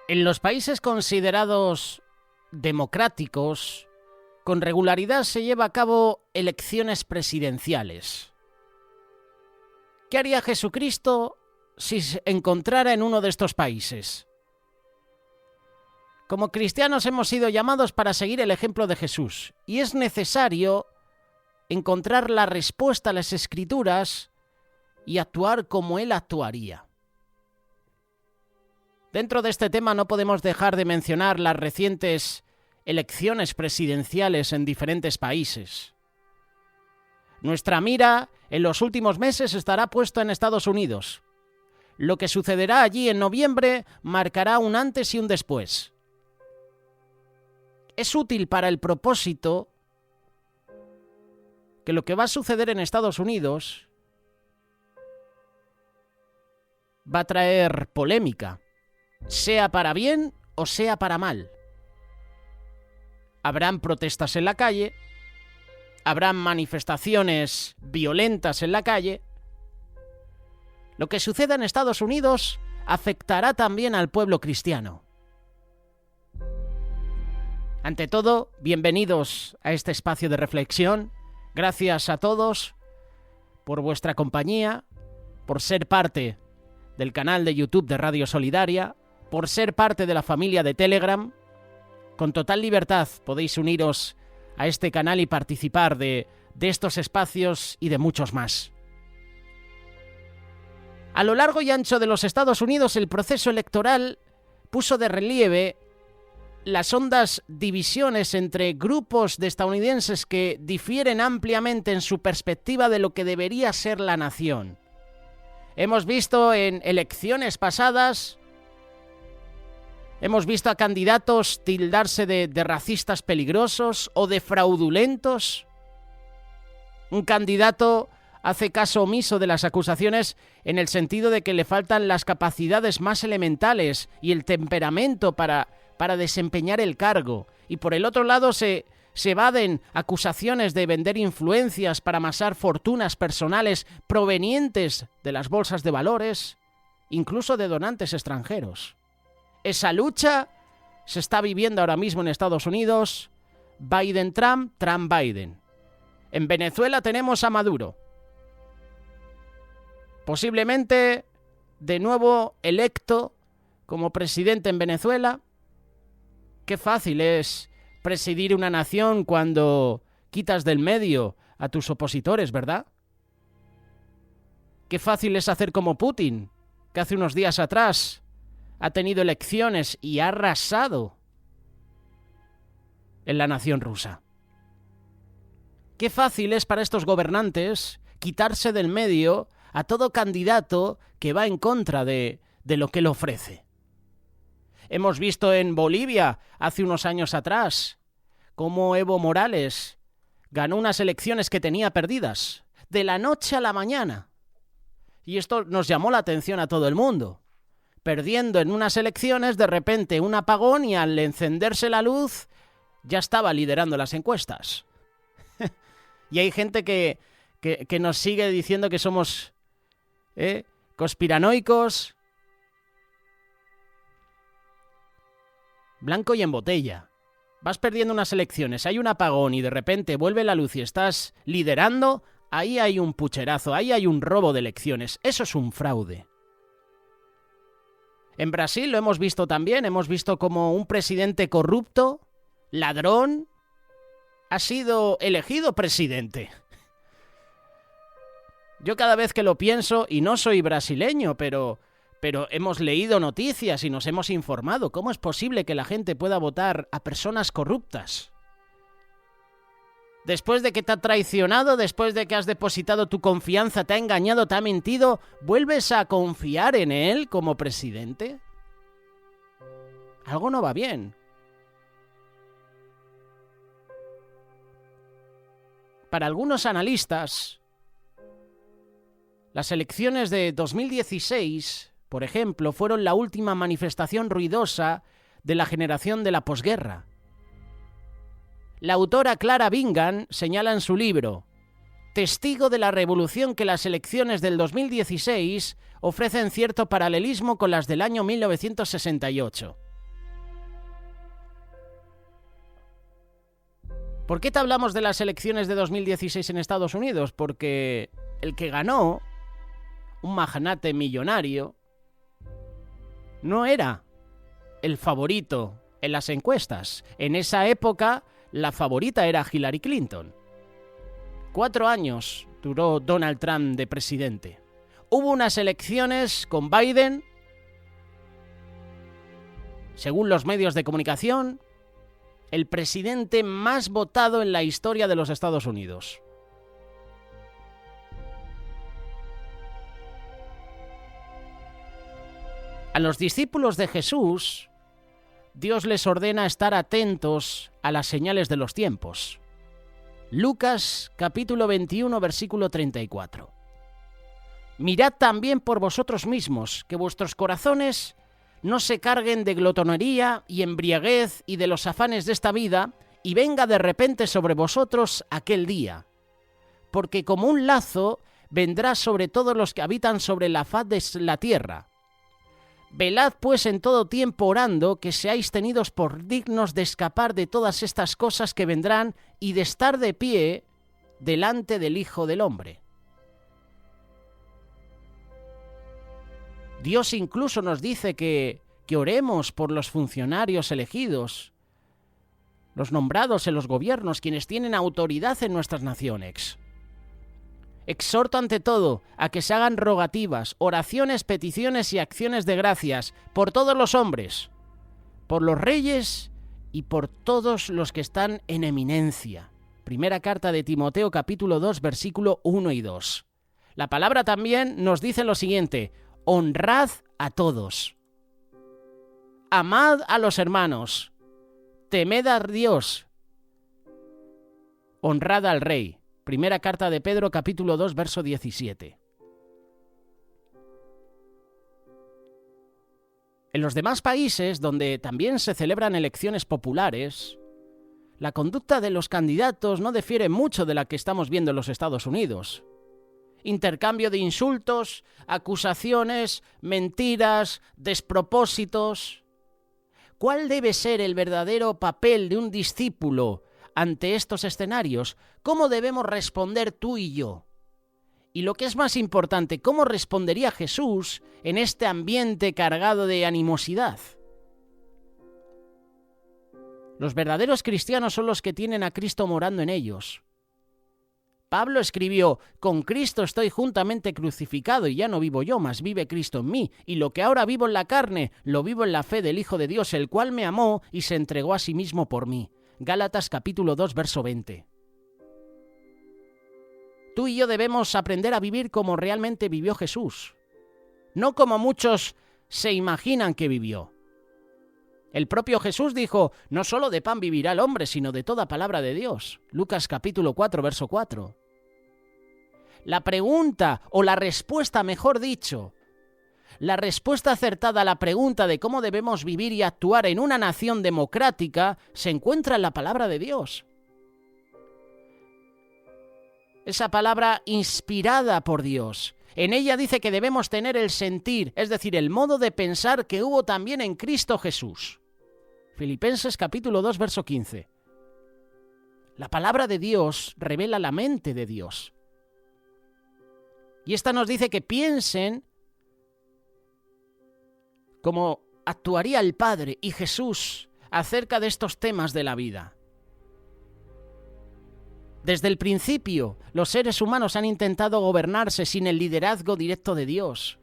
En los países considerados democráticos, con regularidad se lleva a cabo elecciones presidenciales. ¿Qué haría Jesucristo si se encontrara en uno de estos países? Como cristianos hemos sido llamados para seguir el ejemplo de Jesús, y es necesario encontrar la respuesta a las Escrituras y actuar como Él actuaría. Dentro de este tema no podemos dejar de mencionar las recientes elecciones presidenciales en diferentes países. Nuestra mira en los últimos meses estará puesta en Estados Unidos. Lo que sucederá allí en noviembre marcará un antes y un después. Es útil para el propósito que lo que va a suceder en Estados Unidos va a traer polémica, sea para bien o sea para mal. Habrán protestas en la calle, habrán manifestaciones violentas en la calle. Lo que suceda en Estados Unidos afectará también al pueblo cristiano. Ante todo, bienvenidos a este espacio de reflexión. Gracias a todos por vuestra compañía, por ser parte del canal de YouTube de Radio Solidaria, por ser parte de la familia de Telegram. Con total libertad podéis uniros a este canal y participar de estos espacios y de muchos más. A lo largo y ancho de los Estados Unidos, el proceso electoral puso de relieve las hondas divisiones entre grupos de estadounidenses que difieren ampliamente en su perspectiva de lo que debería ser la nación. Hemos visto en elecciones pasadas, hemos visto a candidatos tildarse de racistas peligrosos o de fraudulentos. Un candidato hace caso omiso de las acusaciones en el sentido de que le faltan las capacidades más elementales y el temperamento para desempeñar el cargo. Y por el otro lado se evaden acusaciones de vender influencias para amasar fortunas personales provenientes de las bolsas de valores, incluso de donantes extranjeros. Esa lucha se está viviendo ahora mismo en Estados Unidos. Biden-Trump, Trump-Biden. En Venezuela tenemos a Maduro. Posiblemente de nuevo electo como presidente en Venezuela. Qué fácil es presidir una nación cuando quitas del medio a tus opositores, ¿verdad? Qué fácil es hacer como Putin, que hace unos días atrás ha tenido elecciones y ha arrasado en la nación rusa. Qué fácil es para estos gobernantes quitarse del medio a todo candidato que va en contra de lo que él ofrece. Hemos visto en Bolivia, hace unos años atrás, cómo Evo Morales ganó unas elecciones que tenía perdidas, de la noche a la mañana. Y esto nos llamó la atención a todo el mundo. Perdiendo en unas elecciones, de repente un apagón y al encenderse la luz, ya estaba liderando las encuestas. Y hay gente que nos sigue diciendo que somos conspiranoicos. Blanco y en botella. Vas perdiendo unas elecciones, hay un apagón y de repente vuelve la luz y estás liderando, ahí hay un pucherazo, ahí hay un robo de elecciones. Eso es un fraude. En Brasil lo hemos visto también, hemos visto como un presidente corrupto, ladrón, ha sido elegido presidente. Yo cada vez que lo pienso, y no soy brasileño, pero hemos leído noticias y nos hemos informado. ¿Cómo es posible que la gente pueda votar a personas corruptas? Después de que te ha traicionado, después de que has depositado tu confianza, te ha engañado, te ha mentido, ¿vuelves a confiar en él como presidente? Algo no va bien. Para algunos analistas, las elecciones de 2016, por ejemplo, fueron la última manifestación ruidosa de la generación de la posguerra. La autora Clara Bingham señala en su libro, testigo de la revolución, que las elecciones del 2016 ofrecen cierto paralelismo con las del año 1968. ¿Por qué te hablamos de las elecciones de 2016 en Estados Unidos? Porque el que ganó, un magnate millonario, no era el favorito en las encuestas. En esa época, la favorita era Hillary Clinton. 4 años duró Donald Trump de presidente. Hubo unas elecciones con Biden, según los medios de comunicación, el presidente más votado en la historia de los Estados Unidos. A los discípulos de Jesús, Dios les ordena estar atentos a las señales de los tiempos. Lucas capítulo 21, versículo 34. Mirad también por vosotros mismos, que vuestros corazones no se carguen de glotonería y embriaguez y de los afanes de esta vida, y venga de repente sobre vosotros aquel día. Porque como un lazo vendrá sobre todos los que habitan sobre la faz de la tierra. Velad pues en todo tiempo orando, que seáis tenidos por dignos de escapar de todas estas cosas que vendrán y de estar de pie delante del Hijo del Hombre. Dios incluso nos dice que oremos por los funcionarios elegidos, los nombrados en los gobiernos, quienes tienen autoridad en nuestras naciones. Exhorto ante todo a que se hagan rogativas, oraciones, peticiones y acciones de gracias por todos los hombres, por los reyes y por todos los que están en eminencia. Primera carta de Timoteo capítulo 2, versículo 1 y 2. La palabra también nos dice lo siguiente: honrad a todos. Amad a los hermanos. Temed a Dios. Honrad al rey. Primera carta de Pedro, capítulo 2, verso 17. En los demás países, donde también se celebran elecciones populares, la conducta de los candidatos no difiere mucho de la que estamos viendo en los Estados Unidos. Intercambio de insultos, acusaciones, mentiras, despropósitos. ¿Cuál debe ser el verdadero papel de un discípulo ante estos escenarios? ¿Cómo debemos responder tú y yo? Y lo que es más importante, ¿cómo respondería Jesús en este ambiente cargado de animosidad? Los verdaderos cristianos son los que tienen a Cristo morando en ellos. Pablo escribió: con Cristo estoy juntamente crucificado y ya no vivo yo, mas vive Cristo en mí. Y lo que ahora vivo en la carne, lo vivo en la fe del Hijo de Dios, el cual me amó y se entregó a sí mismo por mí. Gálatas capítulo 2, verso 20. Tú y yo debemos aprender a vivir como realmente vivió Jesús, no como muchos se imaginan que vivió. El propio Jesús dijo: no solo de pan vivirá el hombre, sino de toda palabra de Dios. Lucas capítulo 4, verso 4. La pregunta, o la respuesta, mejor dicho, la respuesta acertada a la pregunta de cómo debemos vivir y actuar en una nación democrática se encuentra en la palabra de Dios. Esa palabra inspirada por Dios. En ella dice que debemos tener el sentir, es decir, el modo de pensar que hubo también en Cristo Jesús. Filipenses capítulo 2, verso 15. La palabra de Dios revela la mente de Dios. Y esta nos dice que piensen cómo actuaría el Padre y Jesús acerca de estos temas de la vida. Desde el principio, los seres humanos han intentado gobernarse sin el liderazgo directo de Dios.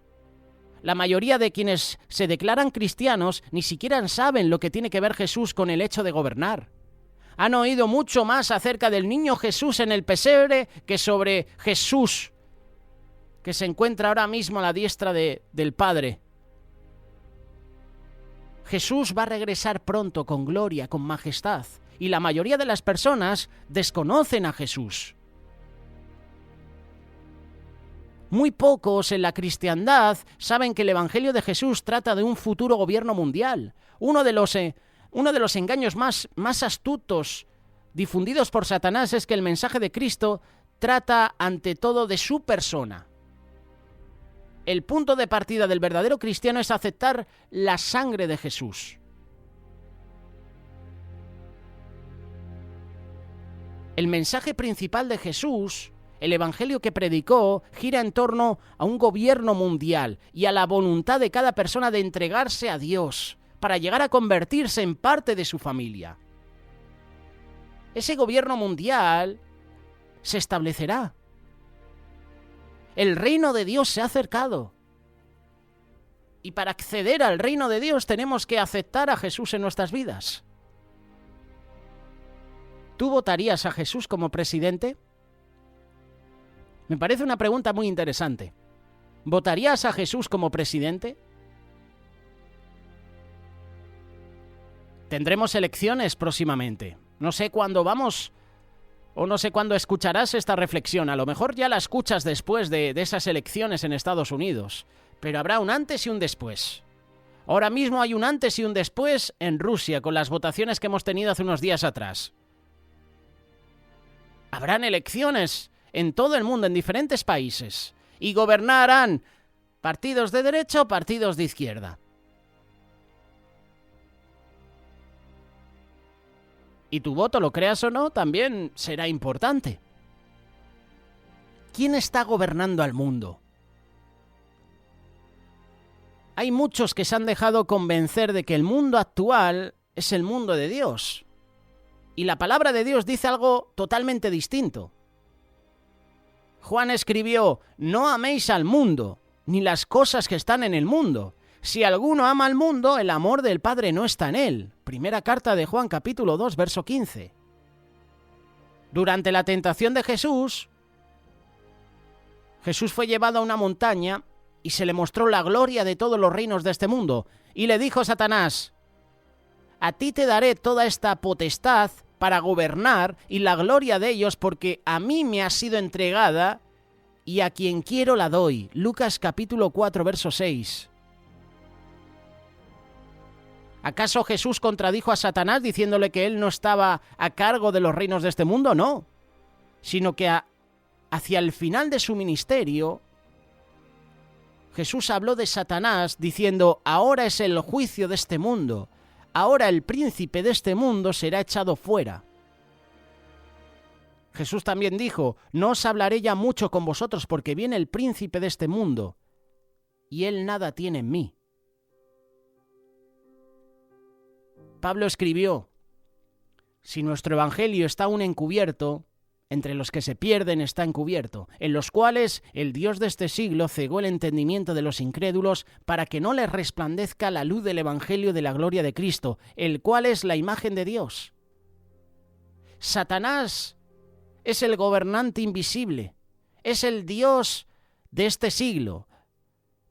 La mayoría de quienes se declaran cristianos ni siquiera saben lo que tiene que ver Jesús con el hecho de gobernar. Han oído mucho más acerca del niño Jesús en el pesebre que sobre Jesús, que se encuentra ahora mismo a la diestra del Padre. Jesús va a regresar pronto con gloria, con majestad, y la mayoría de las personas desconocen a Jesús. Muy pocos en la cristiandad saben que el Evangelio de Jesús trata de un futuro gobierno mundial. Uno de los engaños más astutos difundidos por Satanás es que el mensaje de Cristo trata ante todo de su persona. El punto de partida del verdadero cristiano es aceptar la sangre de Jesús. Jesús, El mensaje principal de Jesús, el evangelio que predicó, gira en torno a un gobierno mundial y a la voluntad de cada persona de entregarse a Dios para llegar a convertirse en parte de su familia. Ese gobierno mundial se establecerá. El reino de Dios se ha acercado. Y para acceder al reino de Dios tenemos que aceptar a Jesús en nuestras vidas. ¿Tú votarías a Jesús como presidente? Me parece una pregunta muy interesante. ¿Votarías a Jesús como presidente? Tendremos elecciones próximamente. No sé cuándo vamos o no sé cuándo escucharás esta reflexión. A lo mejor ya la escuchas después de esas elecciones en Estados Unidos. Pero habrá un antes y un después. Ahora mismo hay un antes y un después en Rusia con las votaciones que hemos tenido hace unos días atrás. Habrán elecciones en todo el mundo, en diferentes países. Y gobernarán partidos de derecha o partidos de izquierda. Y tu voto, lo creas o no, también será importante. ¿Quién está gobernando al mundo? Hay muchos que se han dejado convencer de que el mundo actual es el mundo de Dios. Y la palabra de Dios dice algo totalmente distinto. Juan escribió: no améis al mundo, ni las cosas que están en el mundo. Si alguno ama al mundo, el amor del Padre no está en él. Primera carta de Juan, capítulo 2, verso 15. Durante la tentación de Jesús fue llevado a una montaña y se le mostró la gloria de todos los reinos de este mundo. Y le dijo Satanás: a ti te daré toda esta potestad para gobernar y la gloria de ellos, porque a mí me ha sido entregada y a quien quiero la doy. Lucas capítulo 4, verso 6. ¿Acaso Jesús contradijo a Satanás diciéndole que él no estaba a cargo de los reinos de este mundo? No, sino que hacia el final de su ministerio, Jesús habló de Satanás diciendo: ahora es el juicio de este mundo, ahora el príncipe de este mundo será echado fuera. Jesús también dijo: no os hablaré ya mucho con vosotros, porque viene el príncipe de este mundo, y él nada tiene en mí. Pablo escribió: si nuestro evangelio está aún encubierto, entre los que se pierden está encubierto, en los cuales el Dios de este siglo cegó el entendimiento de los incrédulos para que no les resplandezca la luz del evangelio de la gloria de Cristo, el cual es la imagen de Dios. Satanás es el gobernante invisible, es el Dios de este siglo,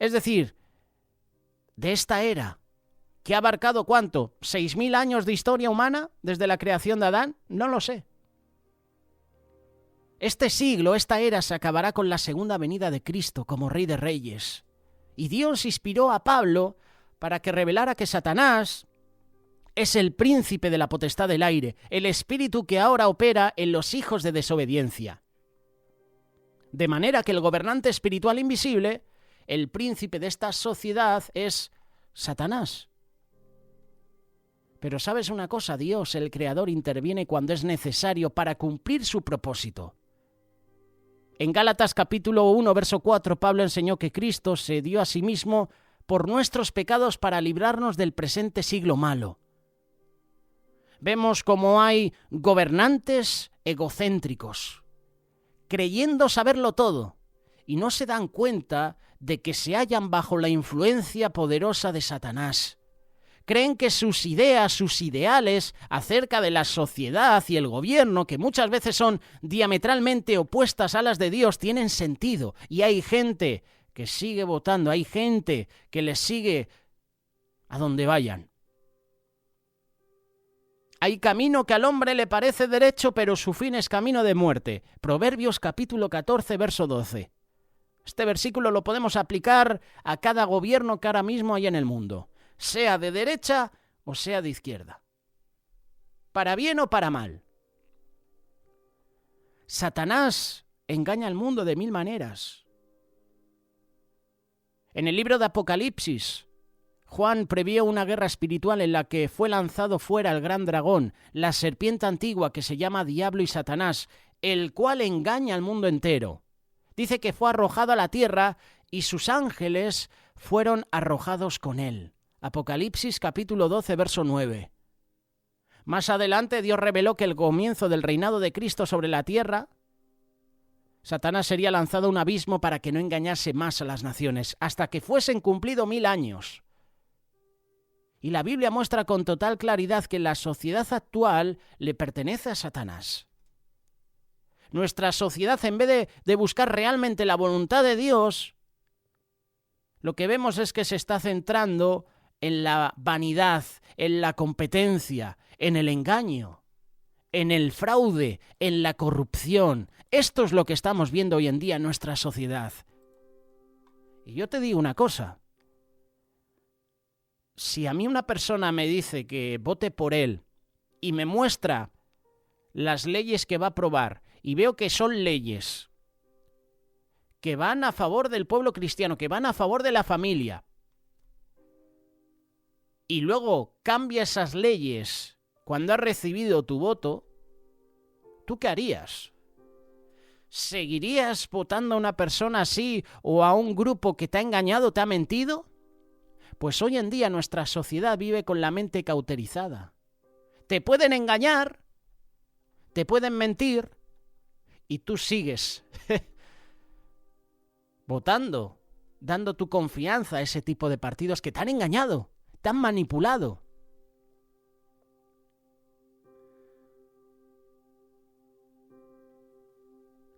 es decir, de esta era, que ha abarcado ¿cuánto? ¿6.000 años de historia humana desde la creación de Adán? No lo sé. Este siglo, esta era, se acabará con la segunda venida de Cristo como Rey de Reyes. Y Dios inspiró a Pablo para que revelara que Satanás es el príncipe de la potestad del aire, el espíritu que ahora opera en los hijos de desobediencia. De manera que el gobernante espiritual invisible, el príncipe de esta sociedad, es Satanás. Pero ¿sabes una cosa? Dios, el Creador, interviene cuando es necesario para cumplir su propósito. En Gálatas capítulo 1, verso 4, Pablo enseñó que Cristo se dio a sí mismo por nuestros pecados para librarnos del presente siglo malo. Vemos cómo hay gobernantes egocéntricos, creyendo saberlo todo, y no se dan cuenta de que se hallan bajo la influencia poderosa de Satanás. Creen que sus ideas, sus ideales acerca de la sociedad y el gobierno, que muchas veces son diametralmente opuestas a las de Dios, tienen sentido. Y hay gente que sigue votando, hay gente que les sigue a donde vayan. Hay camino que al hombre le parece derecho, pero su fin es camino de muerte. Proverbios capítulo 14, verso 12. Este versículo lo podemos aplicar a cada gobierno que ahora mismo hay en el mundo, sea de derecha o sea de izquierda, para bien o para mal. Satanás engaña al mundo de 1000 maneras. En el libro de Apocalipsis, Juan previó una guerra espiritual en la que fue lanzado fuera el gran dragón, la serpiente antigua que se llama Diablo y Satanás, el cual engaña al mundo entero. Dice que fue arrojado a la tierra y sus ángeles fueron arrojados con él. Apocalipsis capítulo 12, verso 9. Más adelante Dios reveló que el comienzo del reinado de Cristo sobre la tierra, Satanás sería lanzado a un abismo para que no engañase más a las naciones, hasta que fuesen cumplidos 1000 años. Y la Biblia muestra con total claridad que la sociedad actual le pertenece a Satanás. Nuestra sociedad, en vez de buscar realmente la voluntad de Dios, lo que vemos es que se está centrando en la vanidad, en la competencia, en el engaño, en el fraude, en la corrupción. Esto es lo que estamos viendo hoy en día en nuestra sociedad. Y yo te digo una cosa. Si a mí una persona me dice que vote por él y me muestra las leyes que va a aprobar y veo que son leyes que van a favor del pueblo cristiano, que van a favor de la familia, y luego cambia esas leyes cuando has recibido tu voto, ¿tú qué harías? ¿Seguirías votando a una persona así o a un grupo que te ha engañado, te ha mentido? Pues hoy en día nuestra sociedad vive con la mente cauterizada. Te pueden engañar, te pueden mentir y tú sigues votando, dando tu confianza a ese tipo de partidos que te han engañado, te han manipulado.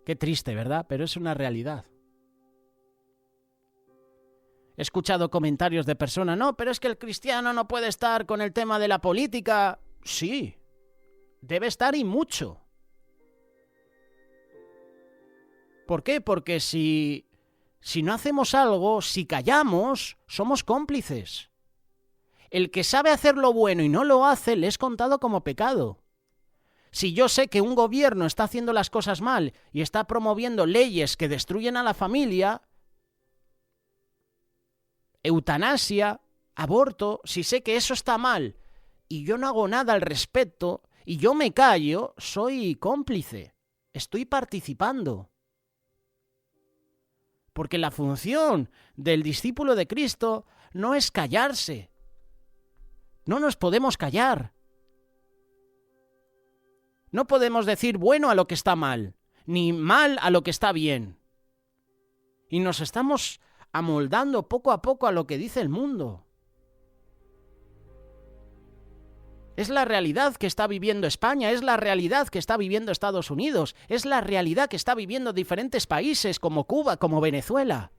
Qué triste, ¿verdad? Pero es una realidad. He escuchado comentarios de personas, no, pero es que el cristiano no puede estar con el tema de la política. Sí, debe estar y mucho. ¿Por qué? Porque si no hacemos algo, si callamos, somos cómplices. El que sabe hacer lo bueno y no lo hace, le es contado como pecado. Si yo sé que un gobierno está haciendo las cosas mal y está promoviendo leyes que destruyen a la familia, eutanasia, aborto, si sé que eso está mal y yo no hago nada al respecto y yo me callo, soy cómplice, estoy participando. Porque la función del discípulo de Cristo no es callarse. No nos podemos callar. No podemos decir bueno a lo que está mal, ni mal a lo que está bien. Y nos estamos amoldando poco a poco a lo que dice el mundo. Es la realidad que está viviendo España, es la realidad que está viviendo Estados Unidos, es la realidad que está viviendo diferentes países como Cuba, como Venezuela.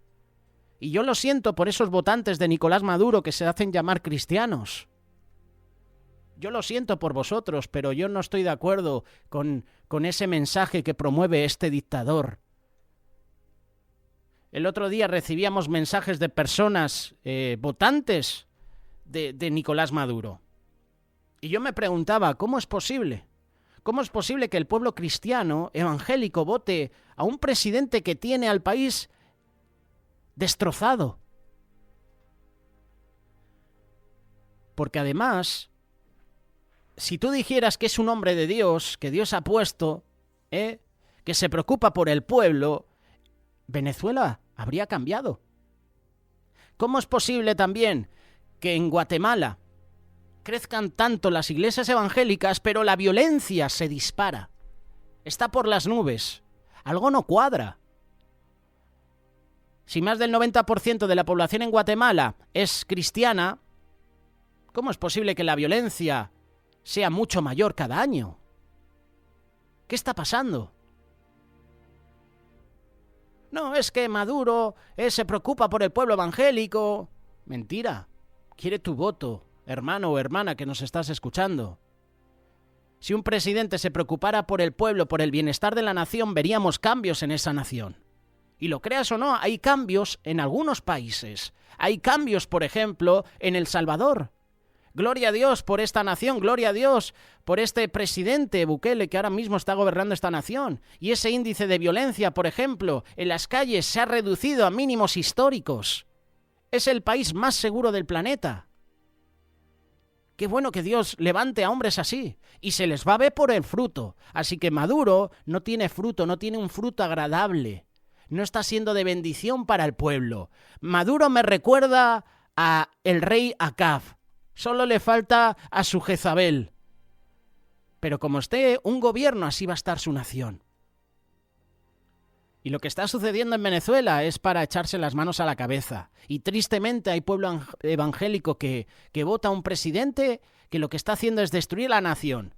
Y yo lo siento por esos votantes de Nicolás Maduro que se hacen llamar cristianos. Yo lo siento por vosotros, pero yo no estoy de acuerdo con ese mensaje que promueve este dictador. El otro día recibíamos mensajes de personas votantes de Nicolás Maduro. Y yo me preguntaba, ¿cómo es posible? ¿Cómo es posible que el pueblo cristiano, evangélico, vote a un presidente que tiene al país destrozado? Porque además, si tú dijeras que es un hombre de Dios, que Dios ha puesto, que se preocupa por el pueblo, Venezuela habría cambiado. ¿Cómo es posible también que en Guatemala crezcan tanto las iglesias evangélicas, pero la violencia se dispara? Está por las nubes. Algo no cuadra. Si más del 90% de la población en Guatemala es cristiana, ¿cómo es posible que la violencia sea mucho mayor cada año? ¿Qué está pasando? No, es que Maduro se preocupa por el pueblo evangélico. Mentira. Quiere tu voto, hermano o hermana que nos estás escuchando. Si un presidente se preocupara por el pueblo, por el bienestar de la nación, veríamos cambios en esa nación. Y lo creas o no, hay cambios en algunos países. Hay cambios, por ejemplo, en El Salvador. Gloria a Dios por esta nación, gloria a Dios por este presidente Bukele que ahora mismo está gobernando esta nación. Y ese índice de violencia, por ejemplo, en las calles se ha reducido a mínimos históricos. Es el país más seguro del planeta. Qué bueno que Dios levante a hombres así. Y se les va a ver por el fruto. Así que Maduro no tiene fruto, no tiene un fruto agradable. No está siendo de bendición para el pueblo. Maduro me recuerda a el rey Acab. Solo le falta a su Jezabel. Pero como esté un gobierno, así va a estar su nación. Y lo que está sucediendo en Venezuela es para echarse las manos a la cabeza. Y tristemente hay pueblo evangélico que vota a un presidente que lo que está haciendo es destruir la nación.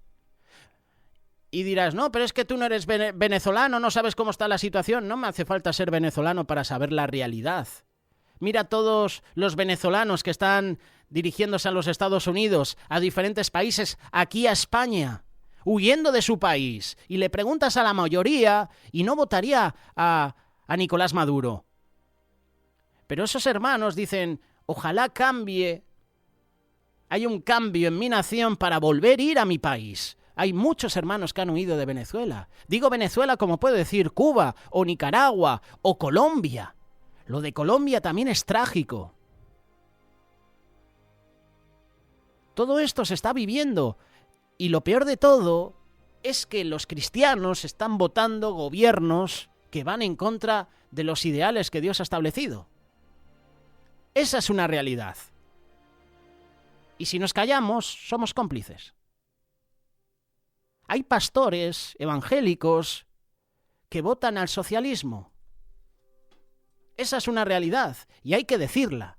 Y dirás, no, pero es que tú no eres venezolano, no sabes cómo está la situación. No me hace falta ser venezolano para saber la realidad. Mira a todos los venezolanos que están dirigiéndose a los Estados Unidos, a diferentes países, aquí a España, huyendo de su país, y le preguntas a la mayoría y no votaría a Nicolás Maduro. Pero esos hermanos dicen, ojalá cambie, hay un cambio en mi nación para volver a ir a mi país. Hay muchos hermanos que han huido de Venezuela. Digo Venezuela como puedo decir Cuba, o Nicaragua, o Colombia. Lo de Colombia también es trágico. Todo esto se está viviendo. Y lo peor de todo es que los cristianos están votando gobiernos que van en contra de los ideales que Dios ha establecido. Esa es una realidad. Y si nos callamos, somos cómplices. Hay pastores evangélicos que votan al socialismo. Esa es una realidad y hay que decirla.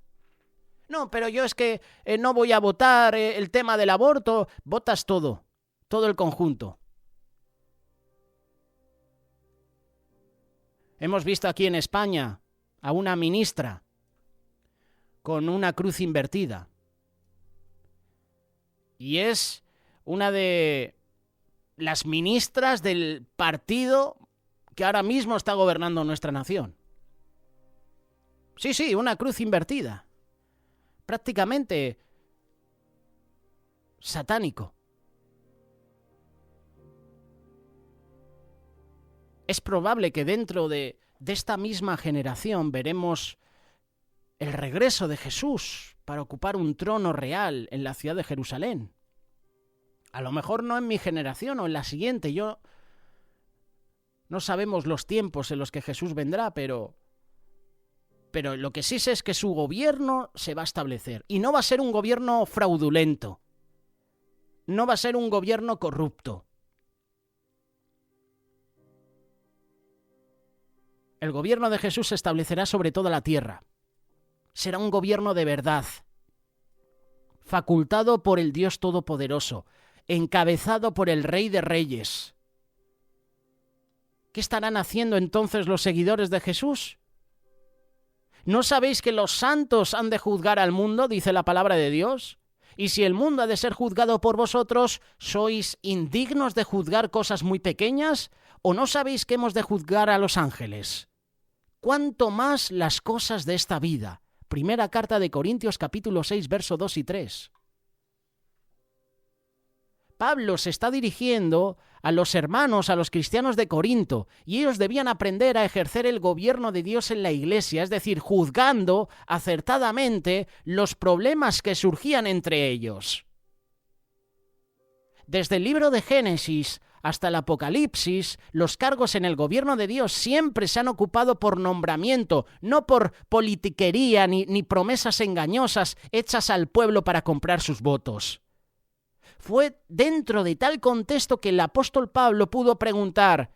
No, pero yo es que no voy a votar el tema del aborto. Votas todo el conjunto. Hemos visto aquí en España a una ministra con una cruz invertida. Y es una de las ministras del partido que ahora mismo está gobernando nuestra nación. Sí, una cruz invertida. Prácticamente satánico. Es probable que dentro de esta misma generación veremos el regreso de Jesús para ocupar un trono real en la ciudad de Jerusalén. A lo mejor no en mi generación o en la siguiente. No sabemos los tiempos en los que Jesús vendrá, pero lo que sí sé es que su gobierno se va a establecer. Y no va a ser un gobierno fraudulento. No va a ser un gobierno corrupto. El gobierno de Jesús se establecerá sobre toda la tierra. Será un gobierno de verdad, facultado por el Dios Todopoderoso, encabezado por el Rey de Reyes. ¿Qué estarán haciendo entonces los seguidores de Jesús? ¿No sabéis que los santos han de juzgar al mundo, dice la palabra de Dios? Y si el mundo ha de ser juzgado por vosotros, ¿sois indignos de juzgar cosas muy pequeñas? ¿O no sabéis que hemos de juzgar a los ángeles? ¿Cuánto más las cosas de esta vida? Primera carta de Corintios capítulo 6, verso 2 y 3. Pablo se está dirigiendo a los hermanos, a los cristianos de Corinto, y ellos debían aprender a ejercer el gobierno de Dios en la iglesia, es decir, juzgando acertadamente los problemas que surgían entre ellos. Desde el libro de Génesis hasta el Apocalipsis, los cargos en el gobierno de Dios siempre se han ocupado por nombramiento, no por politiquería ni promesas engañosas hechas al pueblo para comprar sus votos. Fue dentro de tal contexto que el apóstol Pablo pudo preguntar: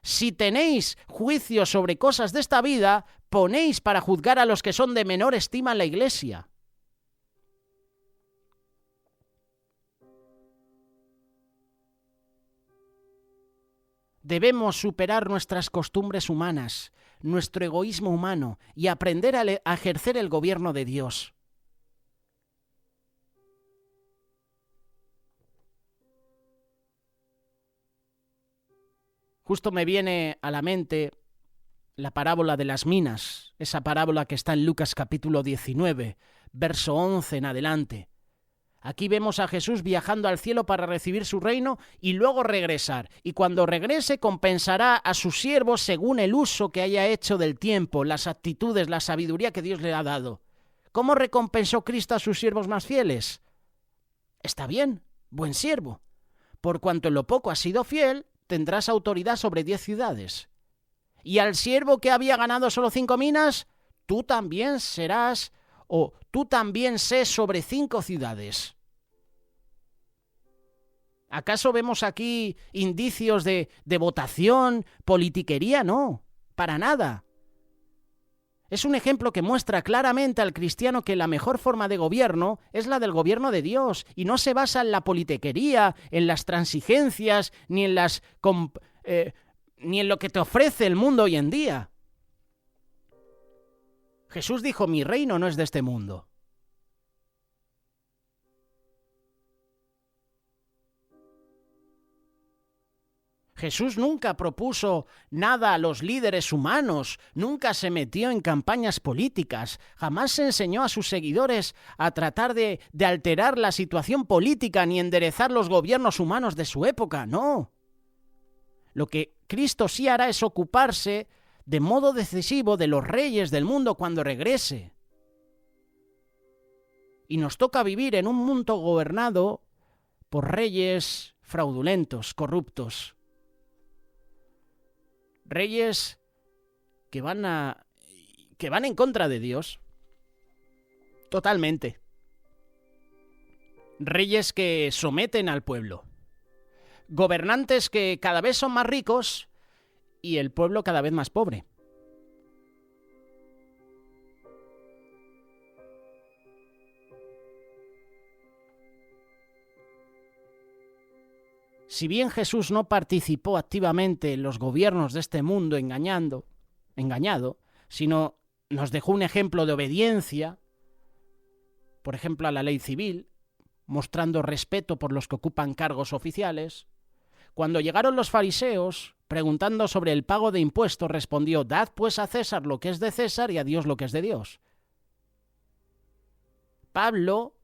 si tenéis juicio sobre cosas de esta vida, ponéis para juzgar a los que son de menor estima en la iglesia. Debemos superar nuestras costumbres humanas, nuestro egoísmo humano y aprender a ejercer el gobierno de Dios. Justo me viene a la mente la parábola de las minas, esa parábola que está en Lucas capítulo 19, verso 11 en adelante. Aquí vemos a Jesús viajando al cielo para recibir su reino y luego regresar. Y cuando regrese compensará a sus siervos según el uso que haya hecho del tiempo, las actitudes, la sabiduría que Dios le ha dado. ¿Cómo recompensó Cristo a sus siervos más fieles? Está bien, buen siervo. Por cuanto en lo poco has sido fiel, tendrás autoridad sobre 10 ciudades. Y al siervo que había ganado solo 5 minas, tú también serás, o tú también sé sobre 5 ciudades. ¿Acaso vemos aquí indicios de votación, politiquería? No, para nada. Es un ejemplo que muestra claramente al cristiano que la mejor forma de gobierno es la del gobierno de Dios y no se basa en la politiquería, en las transigencias, ni en lo que te ofrece el mundo hoy en día. Jesús dijo: mi reino no es de este mundo. Jesús nunca propuso nada a los líderes humanos, nunca se metió en campañas políticas, jamás enseñó a sus seguidores a tratar de alterar la situación política ni enderezar los gobiernos humanos de su época, no. Lo que Cristo sí hará es ocuparse de modo decisivo de los reyes del mundo cuando regrese. Y nos toca vivir en un mundo gobernado por reyes fraudulentos, corruptos. Reyes que van en contra de Dios. Totalmente. Reyes que someten al pueblo. Gobernantes que cada vez son más ricos y el pueblo cada vez más pobre. Si bien Jesús no participó activamente en los gobiernos de este mundo engañado, sino nos dejó un ejemplo de obediencia, por ejemplo a la ley civil, mostrando respeto por los que ocupan cargos oficiales, cuando llegaron los fariseos, preguntando sobre el pago de impuestos, respondió: dad pues a César lo que es de César y a Dios lo que es de Dios. Pablo,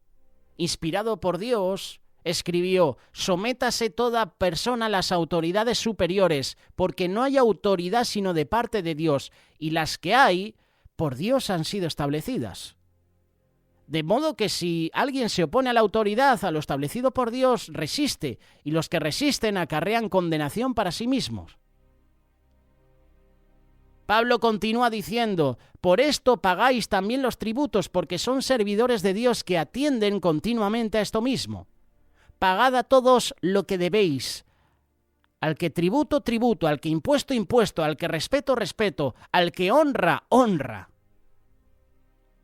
inspirado por Dios, escribió: sométase toda persona a las autoridades superiores, porque no hay autoridad sino de parte de Dios, y las que hay, por Dios han sido establecidas. De modo que si alguien se opone a la autoridad, a lo establecido por Dios, resiste, y los que resisten acarrean condenación para sí mismos. Pablo continúa diciendo: por esto pagáis también los tributos, porque son servidores de Dios que atienden continuamente a esto mismo. Pagad a todos lo que debéis. Al que tributo, tributo. Al que impuesto, impuesto. Al que respeto, respeto. Al que honra, honra.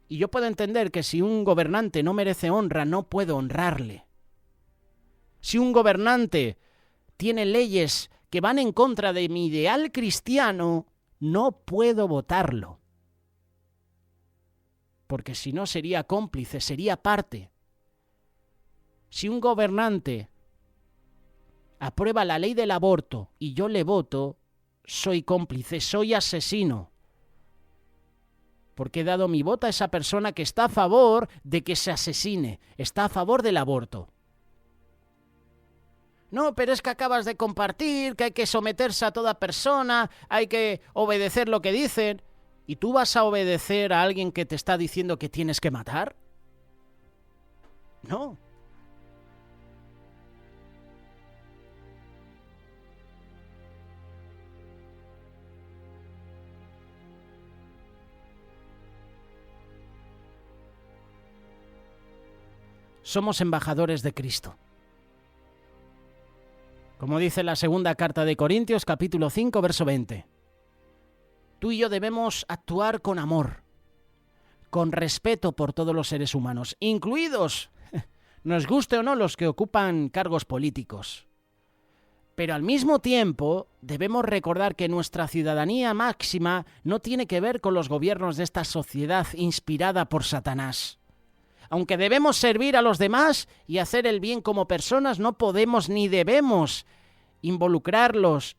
Y yo puedo entender que si un gobernante no merece honra, no puedo honrarle. Si un gobernante tiene leyes que van en contra de mi ideal cristiano, no puedo votarlo. Porque si no sería cómplice, sería parte. Si un gobernante aprueba la ley del aborto y yo le voto, soy cómplice, soy asesino. Porque he dado mi voto a esa persona que está a favor de que se asesine, está a favor del aborto. No, pero es que acabas de compartir que hay que someterse a toda persona, hay que obedecer lo que dicen. ¿Y tú vas a obedecer a alguien que te está diciendo que tienes que matar? No. Somos embajadores de Cristo. Como dice la segunda carta de Corintios, capítulo 5, verso 20. Tú y yo debemos actuar con amor, con respeto por todos los seres humanos, incluidos, nos guste o no, los que ocupan cargos políticos. Pero al mismo tiempo debemos recordar que nuestra ciudadanía máxima no tiene que ver con los gobiernos de esta sociedad inspirada por Satanás. Aunque debemos servir a los demás y hacer el bien como personas, no podemos ni debemos involucrarnos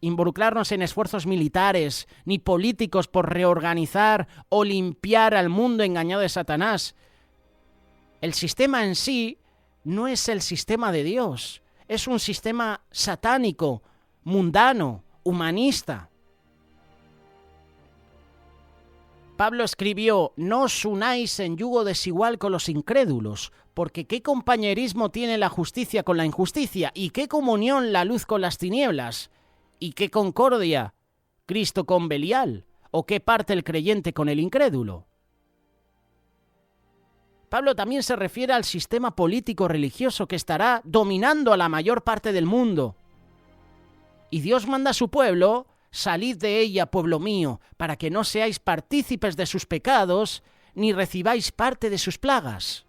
en esfuerzos militares ni políticos por reorganizar o limpiar al mundo engañado de Satanás. El sistema en sí no es el sistema de Dios, es un sistema satánico, mundano, humanista. Pablo escribió: no os unáis en yugo desigual con los incrédulos, porque qué compañerismo tiene la justicia con la injusticia, y qué comunión la luz con las tinieblas, y qué concordia Cristo con Belial, o qué parte el creyente con el incrédulo. Pablo también se refiere al sistema político-religioso que estará dominando a la mayor parte del mundo. Y Dios manda a su pueblo: salid de ella, pueblo mío, para que no seáis partícipes de sus pecados, ni recibáis parte de sus plagas.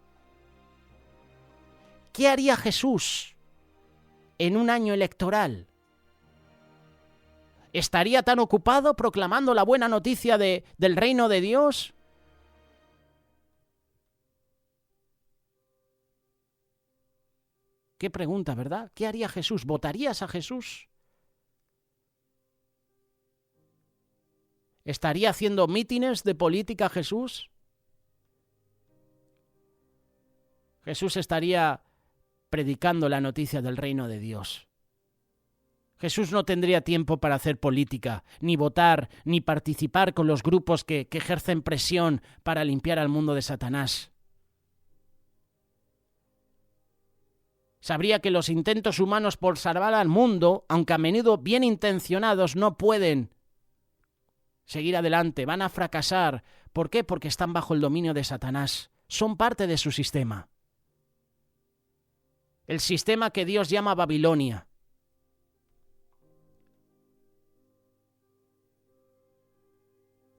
¿Qué haría Jesús en un año electoral? ¿Estaría tan ocupado proclamando la buena noticia del reino de Dios? Qué pregunta, ¿verdad? ¿Qué haría Jesús? ¿Votarías a Jesús? ¿Estaría haciendo mítines de política Jesús? Jesús estaría predicando la noticia del reino de Dios. Jesús no tendría tiempo para hacer política, ni votar, ni participar con los grupos que ejercen presión para limpiar al mundo de Satanás. Sabría que los intentos humanos por salvar al mundo, aunque a menudo bien intencionados, no pueden seguir adelante, van a fracasar. ¿Por qué? Porque están bajo el dominio de Satanás. Son parte de su sistema. El sistema que Dios llama Babilonia.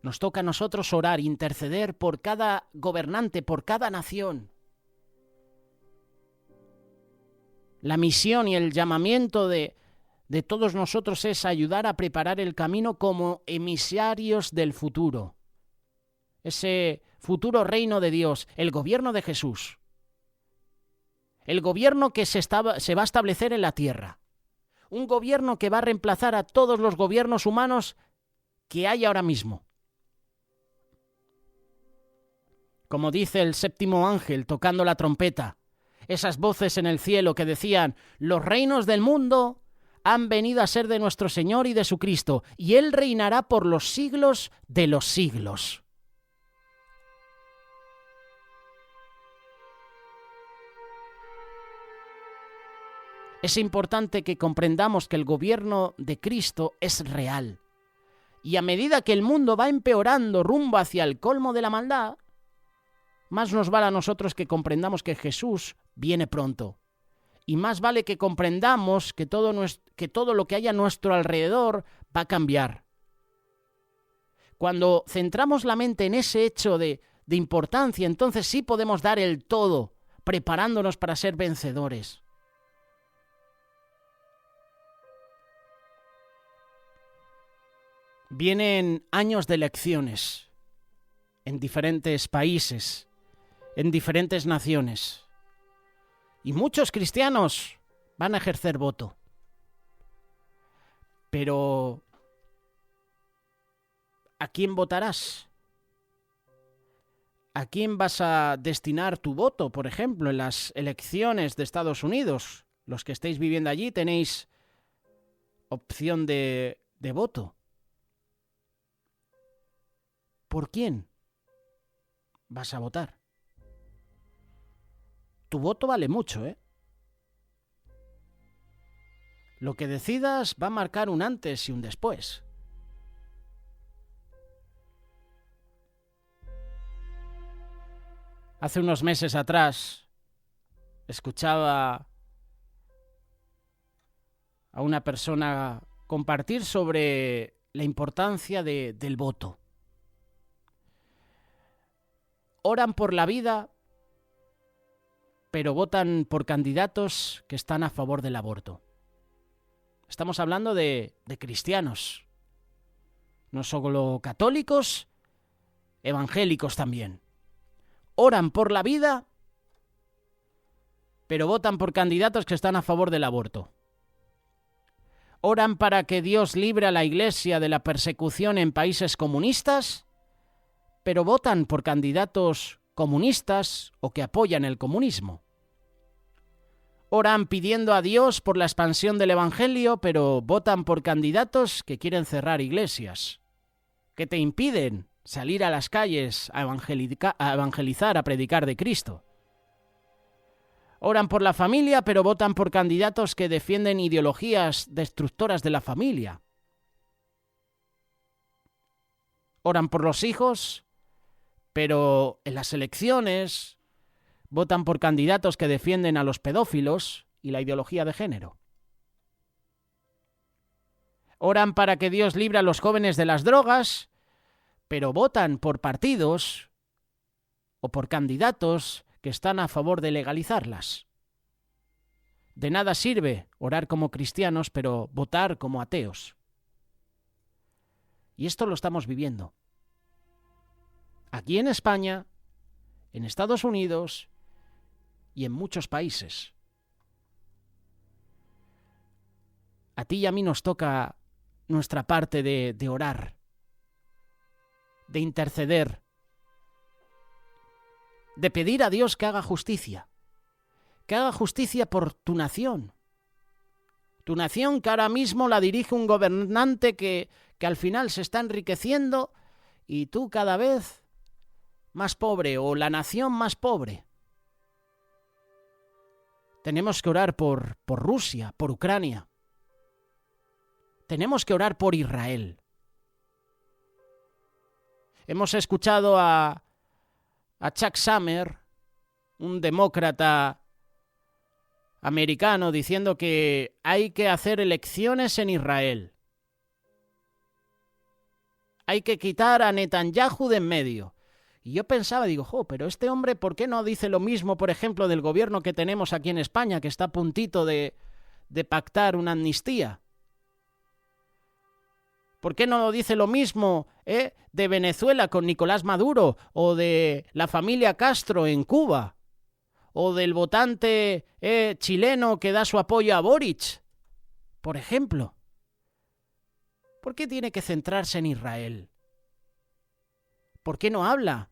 Nos toca a nosotros orar, interceder por cada gobernante, por cada nación. La misión y el llamamiento de todos nosotros es ayudar a preparar el camino como emisarios del futuro. Ese futuro reino de Dios, el gobierno de Jesús. El gobierno que se va a establecer en la tierra. Un gobierno que va a reemplazar a todos los gobiernos humanos que hay ahora mismo. Como dice el séptimo ángel tocando la trompeta, esas voces en el cielo que decían: los reinos del mundo han venido a ser de nuestro Señor y de su Cristo, y Él reinará por los siglos de los siglos. Es importante que comprendamos que el gobierno de Cristo es real. Y a medida que el mundo va empeorando rumbo hacia el colmo de la maldad, más nos vale a nosotros que comprendamos que Jesús viene pronto. Y más vale que comprendamos que todo lo que hay a nuestro alrededor va a cambiar. Cuando centramos la mente en ese hecho de importancia, entonces sí podemos dar el todo, preparándonos para ser vencedores. Vienen años de elecciones en diferentes países, en diferentes naciones. Y muchos cristianos van a ejercer voto. Pero ¿a quién votarás? ¿A quién vas a destinar tu voto, por ejemplo, en las elecciones de Estados Unidos? Los que estéis viviendo allí tenéis opción de voto. ¿Por quién vas a votar? Tu voto vale mucho, ¿eh? Lo que decidas va a marcar un antes y un después. Hace unos meses atrás escuchaba a una persona compartir sobre la importancia del voto. Oran por la vida, pero votan por candidatos que están a favor del aborto. Estamos hablando de cristianos, no solo católicos, evangélicos también. Oran por la vida, pero votan por candidatos que están a favor del aborto. Oran para que Dios libre a la Iglesia de la persecución en países comunistas, pero votan por candidatos comunistas o que apoyan el comunismo. Oran pidiendo a Dios por la expansión del Evangelio, pero votan por candidatos que quieren cerrar iglesias, que te impiden salir a las calles a evangelizar, a predicar de Cristo. Oran por la familia, pero votan por candidatos que defienden ideologías destructoras de la familia. Oran por los hijos, pero en las elecciones votan por candidatos que defienden a los pedófilos y la ideología de género. Oran para que Dios libre a los jóvenes de las drogas, pero votan por partidos o por candidatos que están a favor de legalizarlas. De nada sirve orar como cristianos, pero votar como ateos. Y esto lo estamos viviendo. Aquí en España, en Estados Unidos y en muchos países. A ti y a mí nos toca nuestra parte de orar, de interceder, de pedir a Dios que haga justicia por tu nación. Tu nación que ahora mismo la dirige un gobernante que al final se está enriqueciendo y tú cada vez más pobre, o la nación más pobre. Tenemos que orar por Rusia, por Ucrania. Tenemos que orar por Israel. Hemos escuchado a Chuck Schumer, un demócrata americano, diciendo que hay que hacer elecciones en Israel. Hay que quitar a Netanyahu de en medio. Y yo pensaba, digo, pero este hombre, ¿por qué no dice lo mismo, por ejemplo, del gobierno que tenemos aquí en España, que está a puntito de pactar una amnistía? ¿Por qué no dice lo mismo de Venezuela con Nicolás Maduro, o de la familia Castro en Cuba, o del votante chileno que da su apoyo a Boric, por ejemplo? ¿Por qué tiene que centrarse en Israel? ¿Por qué no habla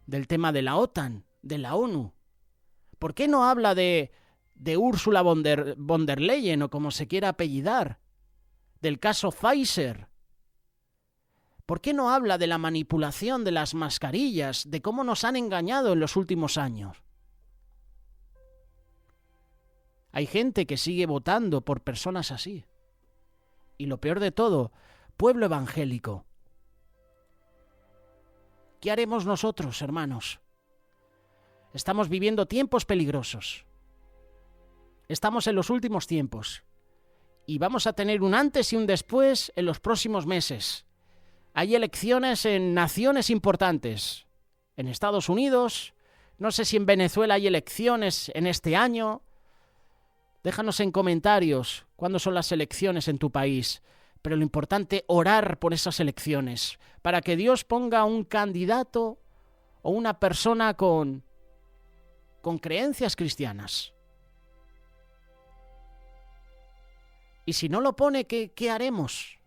del tema de la OTAN, de la ONU? ¿Por qué no habla de Ursula von der Leyen, o como se quiera apellidar, del caso Pfizer? ¿Por qué no habla de la manipulación de las mascarillas, de cómo nos han engañado en los últimos años? Hay gente que sigue votando por personas así. Y lo peor de todo, pueblo evangélico. ¿Qué haremos nosotros, hermanos? Estamos viviendo tiempos peligrosos. Estamos en los últimos tiempos. Y vamos a tener un antes y un después en los próximos meses. Hay elecciones en naciones importantes. En Estados Unidos, no sé si en Venezuela hay elecciones en este año. Déjanos en comentarios cuándo son las elecciones en tu país. Pero lo importante, orar por esas elecciones, para que Dios ponga un candidato o una persona con creencias cristianas. Y si no lo pone, ¿qué haremos?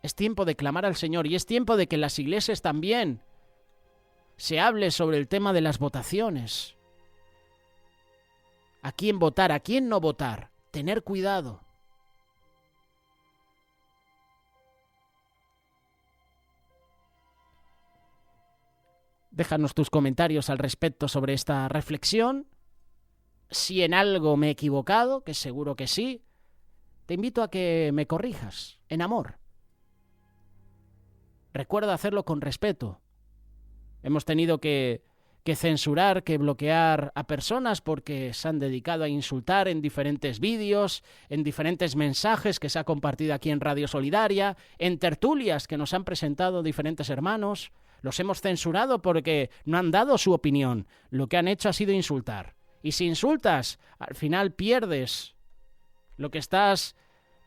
Es tiempo de clamar al Señor, y es tiempo de que en las iglesias también se hable sobre el tema de las votaciones. ¿A quién votar? ¿A quién no votar? Tener cuidado. Déjanos tus comentarios al respecto sobre esta reflexión. Si en algo me he equivocado, que seguro que sí, te invito a que me corrijas, en amor. Recuerda hacerlo con respeto. Hemos tenido que censurar, que bloquear a personas porque se han dedicado a insultar en diferentes vídeos, en diferentes mensajes que se ha compartido aquí en Radio Solidaria, en tertulias que nos han presentado diferentes hermanos. Los hemos censurado porque no han dado su opinión. Lo que han hecho ha sido insultar. Y si insultas, al final pierdes. Lo que estás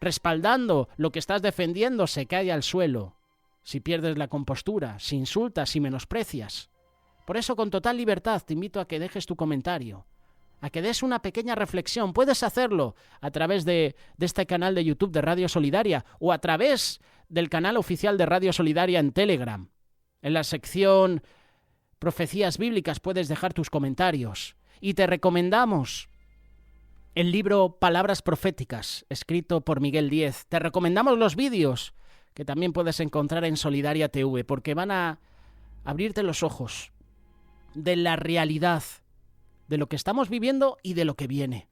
respaldando, lo que estás defendiendo, se cae al suelo. Si pierdes la compostura, si insultas, si menosprecias. Por eso, con total libertad, te invito a que dejes tu comentario, a que des una pequeña reflexión. Puedes hacerlo a través de este canal de YouTube de Radio Solidaria, o a través del canal oficial de Radio Solidaria en Telegram. En la sección Profecías Bíblicas puedes dejar tus comentarios. Y te recomendamos el libro Palabras Proféticas, escrito por Miguel Díez. Te recomendamos los vídeos que también puedes encontrar en Solidaria TV, porque van a abrirte los ojos de la realidad, de lo que estamos viviendo y de lo que viene.